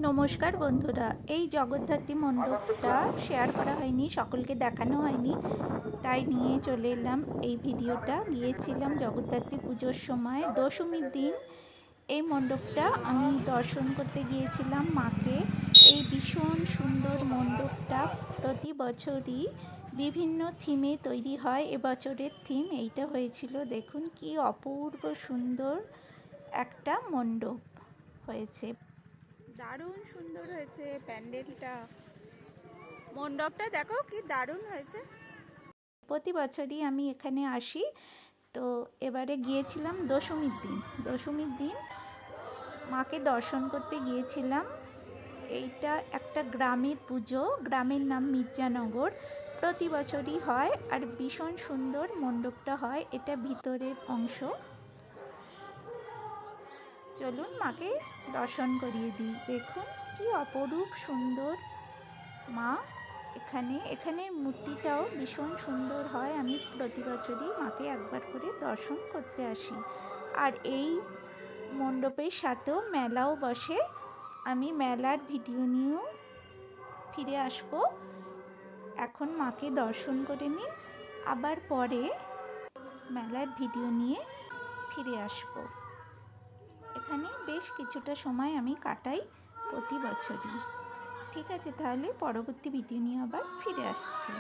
নমস্কার বন্ধুরা, এই জগদ্ধাত্রী মণ্ডপটা শেয়ার করা হয়নি, সকলকে দেখানো হয়নি, তাই নিয়ে চলে এলাম এই ভিডিওটা। গিয়েছিলাম জগদ্ধাত্রী পুজোর সময় দশমীর দিন এই মণ্ডপটা আমি দর্শন করতে গিয়েছিলাম মাকে। এই ভীষণ সুন্দর মণ্ডপটা প্রতি বছরই বিভিন্ন থিমে তৈরি হয়। এবছরের থিম এইটা হয়েছিল। দেখুন কি অপূর্ব সুন্দর একটা মণ্ডপ হয়েছে, দারুণ সুন্দর হয়েছে প্যান্ডেলটা, মণ্ডপটা দেখো কি দারুণ হয়েছে। প্রতি বছরই আমি এখানে আসি, তো এবারে গিয়েছিলাম দশমীর দিন মাকে দর্শন করতে গিয়েছিলাম। এইটা একটা গ্রামের পুজো, গ্রামের নাম মির্জানগর, প্রতি বছরই হয় আর ভীষণ সুন্দর মণ্ডপটা হয়। এটা ভিতরের অংশ, চলুন মাকে দর্শন করিয়ে দিই। দেখুন কি অপরূপ সুন্দর মা। এখানের মূর্তিটাও ভীষণ সুন্দর হয়। আমি প্রতি বছরই মাকে একবার করে দর্শন করতে আসি। আর এই মণ্ডপের সাথেও মেলাও বসে, আমি মেলার ভিডিও নিয়েও ফিরে আসবো। এখন মাকে দর্শন করে নিন, আবার পরে মেলার ভিডিও নিয়ে ফিরে আসবো। এখানে বেশ কিছুটা সময় আমি কাটাই প্রতি বছরই। ঠিক আছে, তাহলে পরবর্তী ভিডিও নিয়ে আবার ফিরে আসছি।